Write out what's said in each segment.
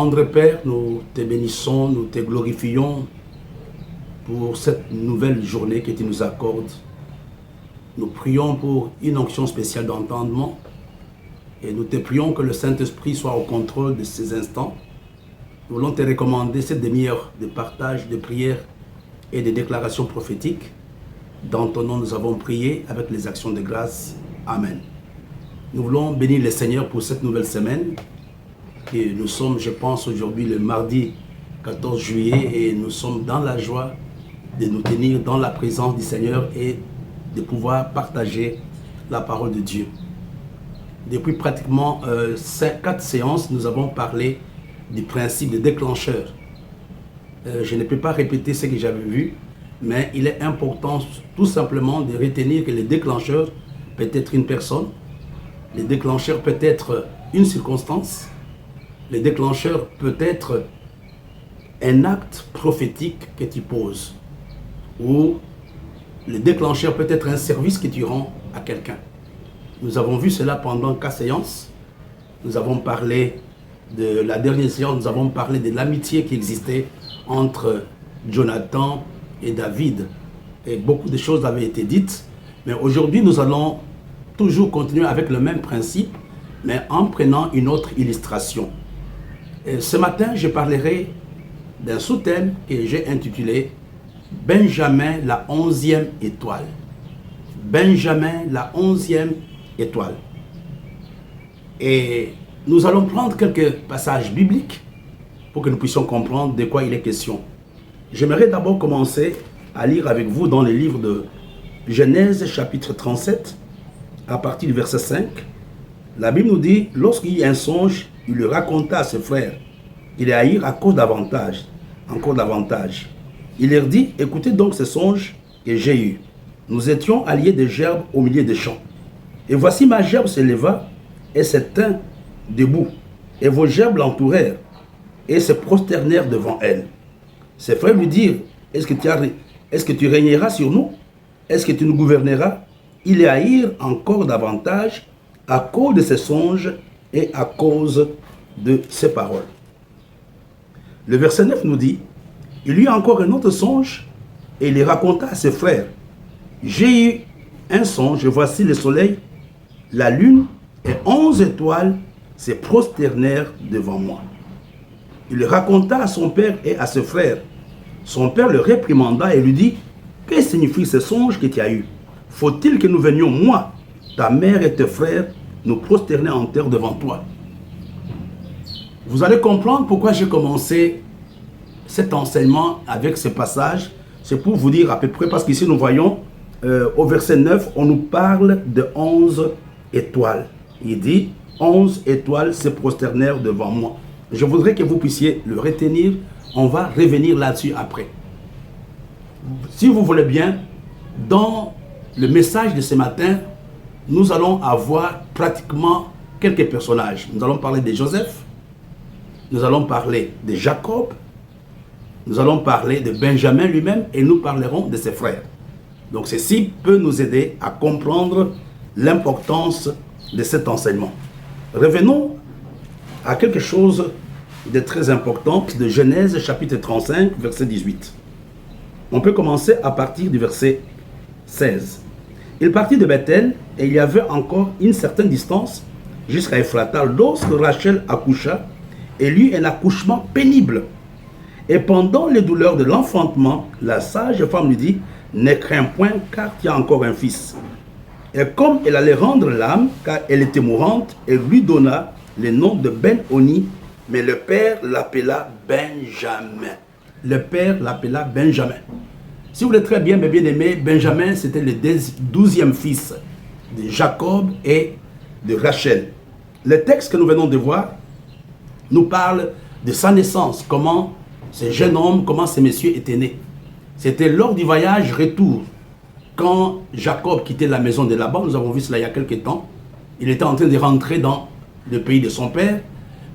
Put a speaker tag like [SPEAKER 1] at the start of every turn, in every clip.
[SPEAKER 1] Tendre Père, nous te bénissons, nous te glorifions pour cette nouvelle journée que tu nous accordes. Nous prions pour une onction spéciale d'entendement et nous te prions que le Saint-Esprit soit au contrôle de ces instants. Nous voulons te recommander cette demi-heure de partage, de prière et de déclarations prophétiques. Dans ton nom, nous avons prié avec les actions de grâce. Amen. Nous voulons bénir le Seigneur pour cette nouvelle semaine. Et nous sommes, je pense, aujourd'hui le mardi 14 juillet et nous sommes dans la joie de nous tenir dans la présence du Seigneur et de pouvoir partager la parole de Dieu. Depuis pratiquement 4 séances, nous avons parlé du principe de déclencheur. Je ne peux pas répéter ce que j'avais vu, mais il est important tout simplement de retenir que le déclencheur peut être une personne, le déclencheur peut être une circonstance, le déclencheur peut être un acte prophétique que tu poses, ou le déclencheur peut être un service que tu rends à quelqu'un. Nous avons vu cela pendant 4 séances. Nous avons parlé de la dernière séance, nous avons parlé de l'amitié qui existait entre Jonathan et David. Et beaucoup de choses avaient été dites. Mais aujourd'hui, nous allons toujours continuer avec le même principe, mais en prenant une autre illustration. Et ce matin, je parlerai d'un sous-thème que j'ai intitulé « Benjamin, la 11e étoile ». Benjamin, la 11e étoile. Et nous allons prendre quelques passages bibliques pour que nous puissions comprendre de quoi il est question. J'aimerais d'abord commencer à lire avec vous dans le livre de Genèse chapitre 37, à partir du verset 5. La Bible nous dit, lorsqu'il y a un songe, il le raconta à ses frères. Il les haïr à cause davantage, encore davantage. Il leur dit, écoutez donc ce songe que j'ai eu. Nous étions alliés de gerbes au milieu des champs. Et voici ma gerbe se leva et se tint debout. Et vos gerbes l'entourèrent et se prosternèrent devant elle. Ses frères lui dirent, est-ce que tu régneras sur nous? Est-ce que tu nous gouverneras? Il les haïr encore davantage à cause de ses songes et à cause de ses paroles. Le verset 9 nous dit, il y eut encore un autre songe et il les raconta à ses frères. J'ai eu un songe, voici le soleil, la lune et 11 étoiles se prosternèrent devant moi. Il le raconta à son père et à ses frères. Son père le réprimanda et lui dit, que signifie ce songe que tu as eu? Faut-il que nous venions, moi, ta mère et tes frères, nous prosterner en terre devant toi? Vous allez comprendre pourquoi j'ai commencé cet enseignement avec ce passage. C'est pour vous dire à peu près, parce qu'ici nous voyons, au verset 9, on nous parle de 11 étoiles. Il dit, 11 étoiles se prosternèrent devant moi. Je voudrais que vous puissiez le retenir. On va revenir là-dessus après. Si vous voulez bien, dans le message de ce matin, nous allons avoir pratiquement quelques personnages. Nous allons parler de Joseph, nous allons parler de Jacob, nous allons parler de Benjamin lui-même et nous parlerons de ses frères. Donc ceci peut nous aider à comprendre l'importance de cet enseignement. Revenons à quelque chose de très important de Genèse chapitre 35, verset 18. On peut commencer à partir du verset 16. Il partit de Bethel et il y avait encore une certaine distance jusqu'à Ephrata lorsque Rachel accoucha et lui un accouchement pénible. Et pendant les douleurs de l'enfantement, la sage femme lui dit, ne crains point car tu as encore un fils. Et comme elle allait rendre l'âme, car elle était mourante, elle lui donna le nom de Ben-Oni, mais le père l'appela Benjamin. Le père l'appela Benjamin. Si vous voulez très bien, mes bien-aimés, Benjamin, c'était le 12e fils de Jacob et de Rachel. Le texte que nous venons de voir nous parle de sa naissance, comment ce jeune homme, comment ce monsieur était né. C'était lors du voyage retour, quand Jacob quittait la maison de Laban, nous avons vu cela il y a quelques temps, il était en train de rentrer dans le pays de son père,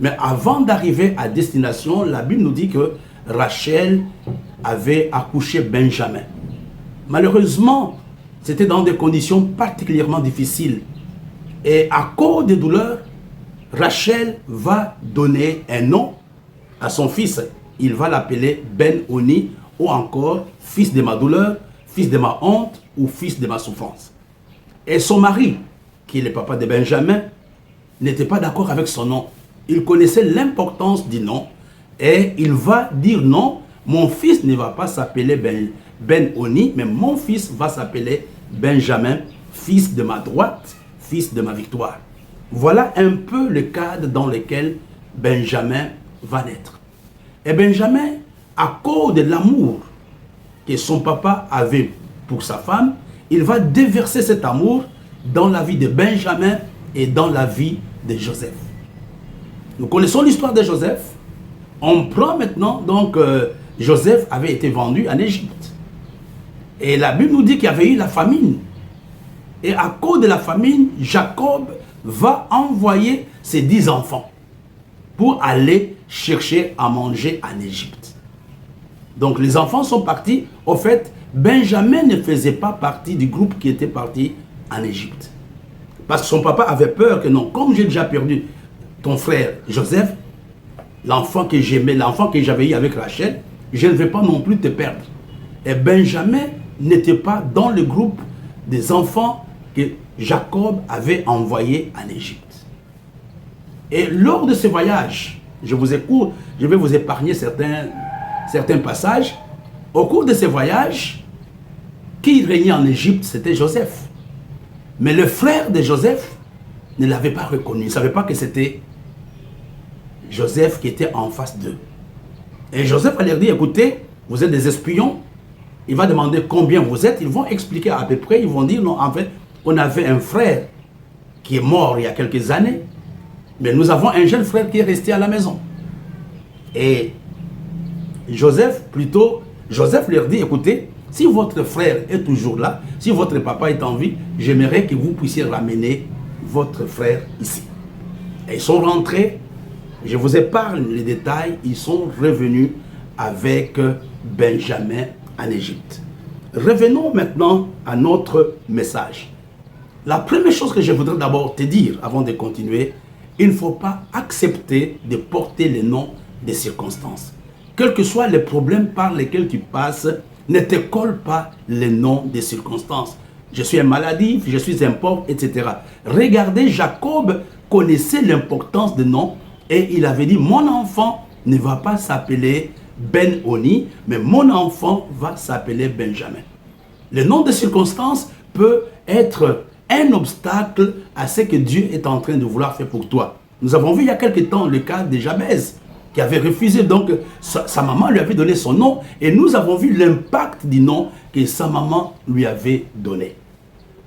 [SPEAKER 1] mais avant d'arriver à destination, la Bible nous dit que Rachel avait accouché Benjamin. Malheureusement, c'était dans des conditions particulièrement difficiles. Et à cause des douleurs, Rachel va donner un nom à son fils, il va l'appeler Ben-Oni, ou encore fils de ma douleur, fils de ma honte, ou fils de ma souffrance. Et son mari, qui est le papa de Benjamin, n'était pas d'accord avec son nom. Il connaissait l'importance du nom, et il va dire non, mon fils ne va pas s'appeler Ben-Oni, mais mon fils va s'appeler Benjamin, fils de ma droite, fils de ma victoire. Voilà un peu le cadre dans lequel Benjamin va naître. Et Benjamin, à cause de l'amour que son papa avait pour sa femme, il va déverser cet amour dans la vie de Benjamin et dans la vie de Joseph. Nous connaissons l'histoire de Joseph. On prend maintenant, donc, Joseph avait été vendu en Égypte. Et la Bible nous dit qu'il y avait eu la famine. Et à cause de la famine, Jacob va envoyer ses 10 enfants pour aller chercher à manger en Égypte. Donc les enfants sont partis. Au fait, Benjamin ne faisait pas partie du groupe qui était parti en Égypte. Parce que son papa avait peur que non, comme j'ai déjà perdu ton frère Joseph, l'enfant que j'aimais, l'enfant que j'avais eu avec Rachel, je ne vais pas non plus te perdre. Et Benjamin n'était pas dans le groupe des enfants que Jacob avait envoyés en Égypte. Et lors de ce voyage, je vais vous épargner certains passages. Au cours de ce voyage, qui régnait en Égypte, c'était Joseph. Mais le frère de Joseph ne l'avait pas reconnu. Il ne savait pas que c'était Joseph qui était en face d'eux. Et Joseph va leur dire, écoutez, vous êtes des espions. Il va demander combien vous êtes. Ils vont expliquer à peu près. Ils vont dire, non, en fait, on avait un frère qui est mort il y a quelques années. Mais nous avons un jeune frère qui est resté à la maison. Et Joseph leur dit, écoutez, si votre frère est toujours là, si votre papa est en vie, j'aimerais que vous puissiez ramener votre frère ici. Et ils sont rentrés, je vous épargne les détails, ils sont revenus avec Benjamin en Égypte. Revenons maintenant à notre message. La première chose que je voudrais d'abord te dire, avant de continuer, il ne faut pas accepter de porter le nom des circonstances. Quels que soient les problèmes par lesquels tu passes, ne te colle pas le nom des circonstances. Je suis un maladif, je suis un pauvre, etc. Regardez, Jacob connaissait l'importance des noms et il avait dit, mon enfant ne va pas s'appeler Ben-Oni, mais mon enfant va s'appeler Benjamin. Le nom des circonstances peut être un obstacle à ce que Dieu est en train de vouloir faire pour toi. Nous avons vu il y a quelque temps le cas de Jabez, qui avait refusé, donc sa maman lui avait donné son nom, et nous avons vu l'impact du nom que sa maman lui avait donné.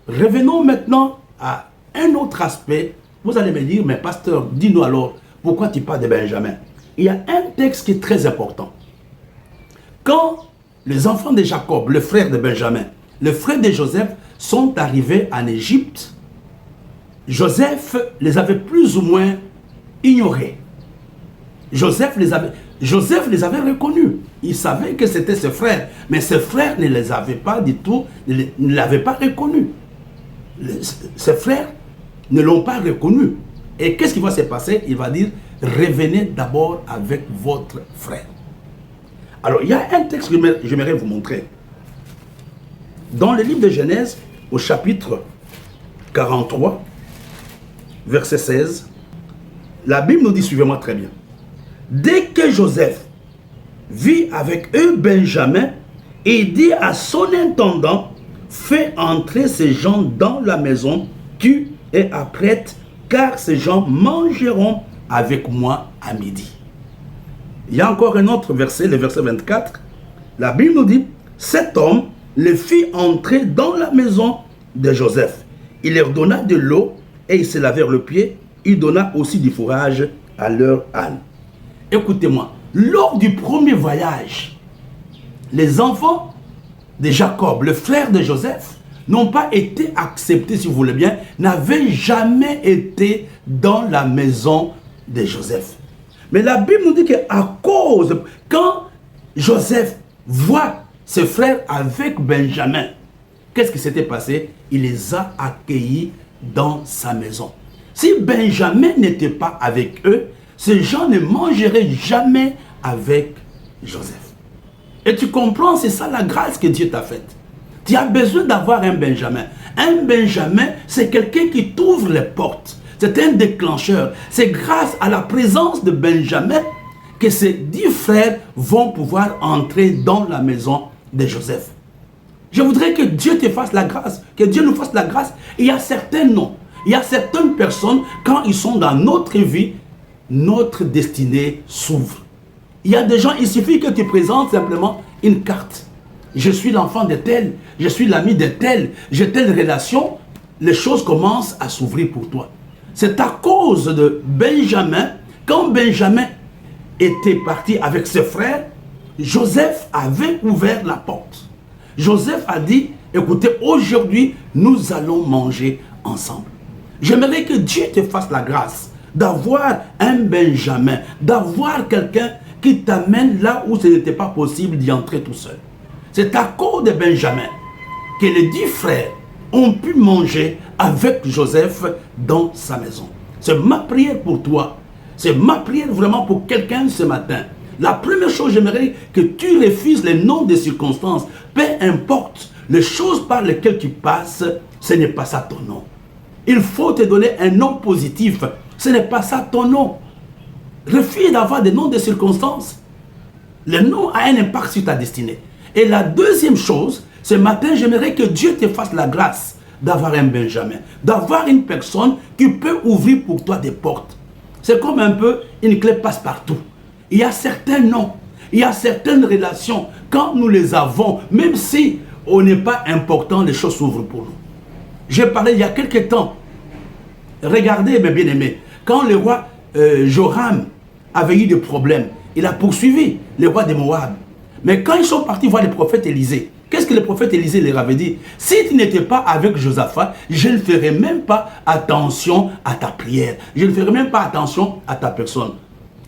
[SPEAKER 1] Revenons maintenant à un autre aspect. Vous allez me dire, mais pasteur, dis-nous alors, pourquoi tu parles de Benjamin? Il y a un texte qui est très important. Quand les enfants de Jacob, le frère de Benjamin, le frère de Joseph, sont arrivés en Égypte, Joseph les avait plus ou moins ignorés. Joseph les avait reconnus. Il savait que c'était ses frères, mais ses frères ne les avaient pas du tout, ne l'avaient pas reconnus. Ses frères ne l'ont pas reconnu. Et qu'est-ce qui va se passer? Il va dire, revenez d'abord avec votre frère. Alors, il y a un texte que j'aimerais vous montrer. Dans le livre de Genèse, au chapitre 43, verset 16, la Bible nous dit, suivez-moi très bien. Dès que Joseph vit avec eux Benjamin, il dit à son intendant, fais entrer ces gens dans la maison, tu et apprête, car ces gens mangeront avec moi à midi. Il y a encore un autre verset, le verset 24. La Bible nous dit, cet homme les fit entrer dans la maison de Joseph. Il leur donna de l'eau et ils se lavèrent le pied. Il donna aussi du fourrage à leur âne. Écoutez-moi, lors du premier voyage, les enfants de Jacob, le frère de Joseph, n'ont pas été acceptés, si vous voulez bien, n'avaient jamais été dans la maison de Joseph. Mais la Bible nous dit qu'à cause, quand Joseph voit ses frères avec Benjamin, qu'est-ce qui s'était passé? Il les a accueillis dans sa maison. Si Benjamin n'était pas avec eux, ces gens ne mangeraient jamais avec Joseph. Et tu comprends, c'est ça la grâce que Dieu t'a faite. Tu as besoin d'avoir un Benjamin. Un Benjamin, c'est quelqu'un qui t'ouvre les portes. C'est un déclencheur. C'est grâce à la présence de Benjamin que ces 10 frères vont pouvoir entrer dans la maison de Joseph. Je voudrais que Dieu te fasse la grâce, que Dieu nous fasse la grâce. Il y a certains noms, il y a certaines personnes, quand ils sont dans notre vie, notre destinée s'ouvre. Il y a des gens, il suffit que tu présentes simplement une carte. Je suis l'enfant de tel, je suis l'ami de tel, j'ai telle relation, les choses commencent à s'ouvrir pour toi. C'est à cause de Benjamin, quand Benjamin était parti avec ses frères, Joseph avait ouvert la porte. Joseph a dit, écoutez, aujourd'hui, nous allons manger ensemble. J'aimerais que Dieu te fasse la grâce d'avoir un Benjamin, d'avoir quelqu'un qui t'amène là où ce n'était pas possible d'y entrer tout seul. C'est à cause de Benjamin que les 10 frères ont pu manger avec Joseph dans sa maison. C'est ma prière pour toi. C'est ma prière vraiment pour quelqu'un ce matin. La première chose, j'aimerais que tu refuses les noms des circonstances. Peu importe les choses par lesquelles tu passes, ce n'est pas ça ton nom. Il faut te donner un nom positif. Ce n'est pas ça ton nom. Refuse d'avoir des noms de circonstances. Le nom a un impact sur ta destinée. Et la deuxième chose, ce matin, j'aimerais que Dieu te fasse la grâce d'avoir un Benjamin, d'avoir une personne qui peut ouvrir pour toi des portes. C'est comme un peu une clé passe-partout. Il y a certains noms, il y a certaines relations. Quand nous les avons, même si on n'est pas important, les choses s'ouvrent pour nous. J'ai parlé il y a quelques temps. Regardez, mes bien-aimés, quand le roi Joram avait eu des problèmes, il a poursuivi le roi de Moab. Mais quand ils sont partis voir le prophète Élisée, qu'est-ce que le prophète Élisée leur avait dit? Si tu n'étais pas avec Josaphat, je ne ferai même pas attention à ta prière. Je ne ferai même pas attention à ta personne.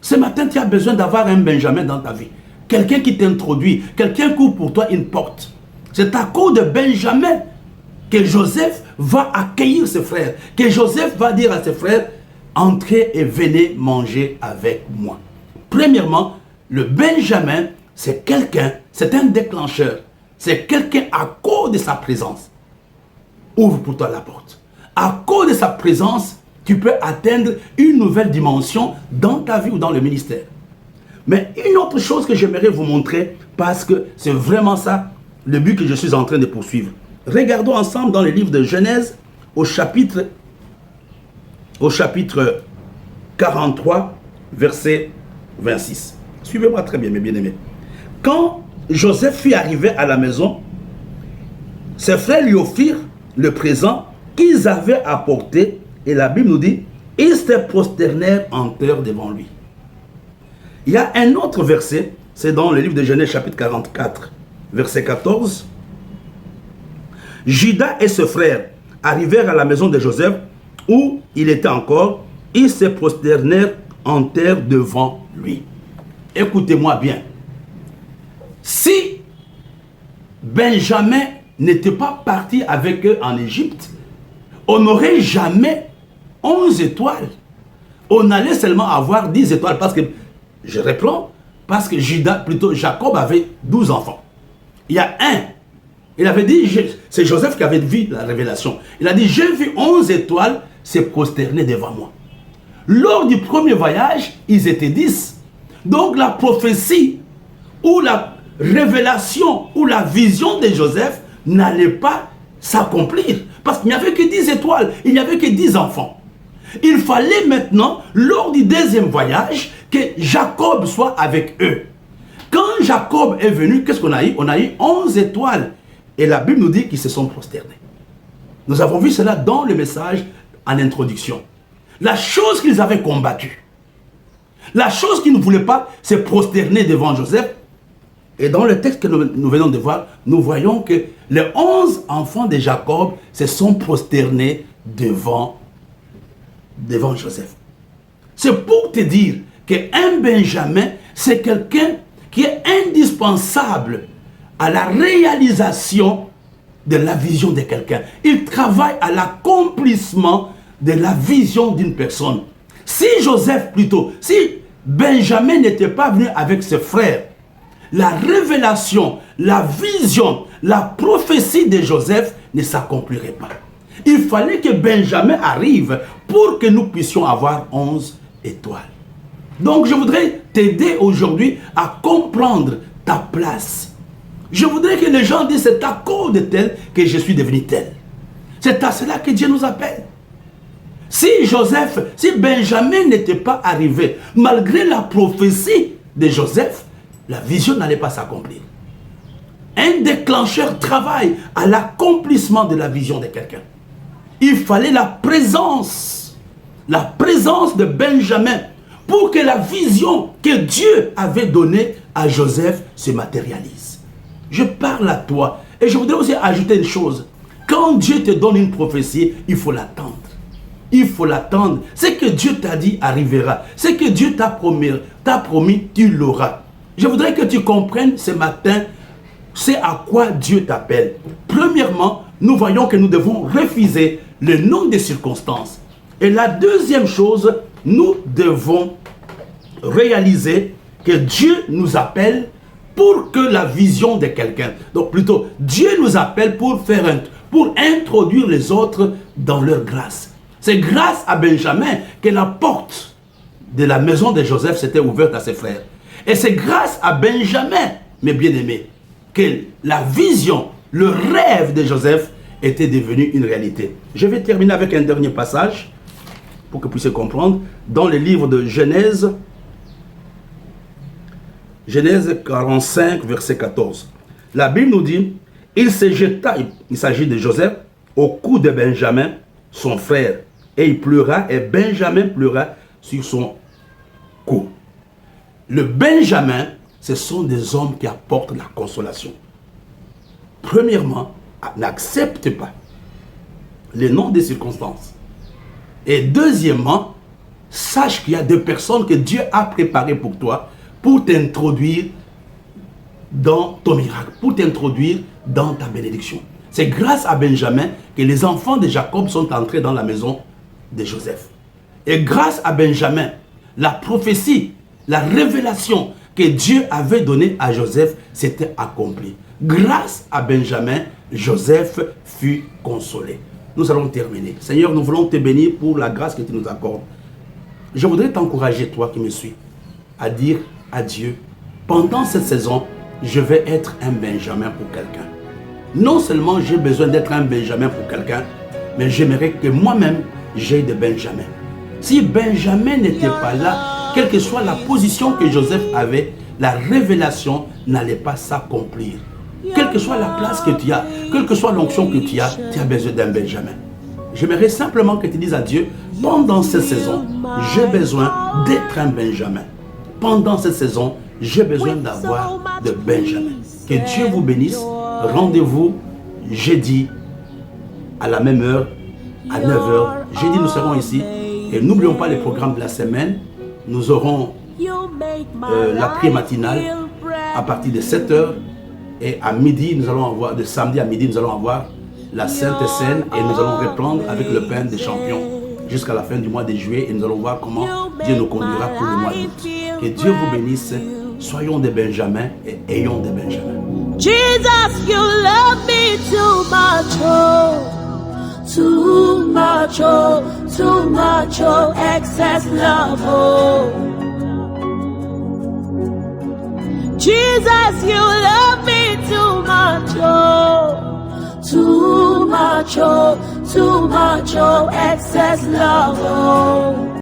[SPEAKER 1] Ce matin, tu as besoin d'avoir un Benjamin dans ta vie. Quelqu'un qui t'introduit, quelqu'un qui ouvre pour toi une porte. C'est à cause de Benjamin que Joseph va accueillir ses frères. Que Joseph va dire à ses frères, entrez et venez manger avec moi. Premièrement, le Benjamin, c'est quelqu'un, c'est un déclencheur. C'est quelqu'un à cause de sa présence. Ouvre pour toi la porte. À cause de sa présence, tu peux atteindre une nouvelle dimension dans ta vie ou dans le ministère. Mais une autre chose que j'aimerais vous montrer, parce que c'est vraiment ça le but que je suis en train de poursuivre. Regardons ensemble dans le livre de Genèse au chapitre 43, verset 26. Suivez-moi très bien, mes bien-aimés. Quand Joseph fut arrivé à la maison, ses frères lui offrirent le présent qu'ils avaient apporté, et la Bible nous dit, ils se prosternèrent en terre devant lui. Il y a un autre verset, c'est dans le livre de Genèse chapitre 44, verset 14. Judas et ses frères arrivèrent à la maison de Joseph, où il était encore, ils se prosternèrent en terre devant lui. Écoutez-moi bien. Si Benjamin n'était pas parti avec eux en Égypte, on n'aurait jamais 11 étoiles. On allait seulement avoir 10 étoiles parce que, je reprends, parce que Jacob avait 12 enfants. Il y a un, il avait dit, c'est Joseph qui avait vu la révélation. Il a dit, j'ai vu 11 étoiles se prosterner devant moi. Lors du premier voyage, ils étaient 10. Donc la prophétie ou la révélation ou la vision de Joseph n'allait pas s'accomplir. Parce qu'il n'y avait que 10 étoiles, il n'y avait que 10 enfants. Il fallait maintenant, lors du deuxième voyage, que Jacob soit avec eux. Quand Jacob est venu, qu'est-ce qu'on a eu? On a eu 11 étoiles. Et la Bible nous dit qu'ils se sont prosternés. Nous avons vu cela dans le message en introduction. La chose qu'ils avaient combattue, la chose qu'ils ne voulaient pas se prosterner devant Joseph. Et dans le texte que nous venons de voir, nous voyons que les 11 enfants de Jacob se sont prosternés devant Joseph. C'est pour te dire qu'un Benjamin, c'est quelqu'un qui est indispensable à la réalisation de la vision de quelqu'un. Il travaille à l'accomplissement de la vision d'une personne. Si Benjamin n'était pas venu avec ses frères, la révélation, la vision, la prophétie de Joseph ne s'accomplirait pas. Il fallait que Benjamin arrive pour que nous puissions avoir 11 étoiles. Donc je voudrais t'aider aujourd'hui à comprendre ta place. Je voudrais que les gens disent c'est à cause de tel que je suis devenu tel. C'est à cela que Dieu nous appelle. Si Benjamin n'était pas arrivé, malgré la prophétie de Joseph, la vision n'allait pas s'accomplir. Un déclencheur travaille à l'accomplissement de la vision de quelqu'un. Il fallait la présence de Benjamin pour que la vision que Dieu avait donnée à Joseph se matérialise. Je parle à toi et je voudrais aussi ajouter une chose. Quand Dieu te donne une prophétie, il faut l'attendre. Il faut l'attendre. Ce que Dieu t'a dit arrivera. Ce que Dieu t'a promis, tu l'auras. Je voudrais que tu comprennes ce matin, c'est à quoi Dieu t'appelle. Premièrement, nous voyons que nous devons refuser le nom des circonstances. Et la deuxième chose, nous devons réaliser que Dieu nous appelle pour que la vision de quelqu'un. Donc plutôt, Dieu nous appelle pour introduire les autres dans leur grâce. C'est grâce à Benjamin que la porte de la maison de Joseph s'était ouverte à ses frères. Et c'est grâce à Benjamin, mes bien-aimés, que la vision, le rêve de Joseph était devenu une réalité. Je vais terminer avec un dernier passage pour que vous puissiez comprendre. Dans le livre de Genèse 45, verset 14. La Bible nous dit, il se jeta, il s'agit de Joseph, au cou de Benjamin, son frère, et il pleura, et Benjamin pleura sur son cou. Le Benjamin, ce sont des hommes qui apportent la consolation. Premièrement, n'accepte pas les noms des circonstances. Et deuxièmement, sache qu'il y a des personnes que Dieu a préparées pour toi, pour t'introduire dans ton miracle, pour t'introduire dans ta bénédiction. C'est grâce à Benjamin que les enfants de Jacob sont entrés dans la maison de Joseph. Et grâce à Benjamin, la prophétie, la révélation que Dieu avait donnée à Joseph s'était accomplie. Grâce à Benjamin, Joseph fut consolé. Nous allons terminer. Seigneur, nous voulons te bénir pour la grâce que tu nous accordes. Je voudrais t'encourager, toi qui me suis, à dire à Dieu, pendant cette saison, je vais être un Benjamin pour quelqu'un. Non seulement j'ai besoin d'être un Benjamin pour quelqu'un, mais j'aimerais que moi-même, j'ai des Benjamins. Si Benjamin n'était pas là, quelle que soit la position que Joseph avait, la révélation n'allait pas s'accomplir. Quelle que soit la place que tu as, quelle que soit l'onction que tu as besoin d'un Benjamin. J'aimerais simplement que tu dises à Dieu, pendant cette saison, j'ai besoin d'être un Benjamin. Pendant cette saison, j'ai besoin d'avoir de Benjamin. Que Dieu vous bénisse. Rendez-vous jeudi à la même heure, à 9h. Jeudi, nous serons ici. Et n'oublions pas les programmes de la semaine. Nous aurons la prière matinale à partir de 7h. Et à midi, nous allons avoir, de samedi à midi, nous allons avoir la Sainte Seine. Et nous allons reprendre avec le pain des champions jusqu'à la fin du mois de juillet. Et nous allons voir comment Dieu nous conduira pour le mois d'août. Que Dieu vous bénisse. Soyons des Benjamins et ayons des Benjamins.
[SPEAKER 2] Jesus, you love me too much, oh, too much, oh, too much, oh, excess love, oh. Jesus, you love me too much, oh, too much, oh, too much, oh, excess love, oh.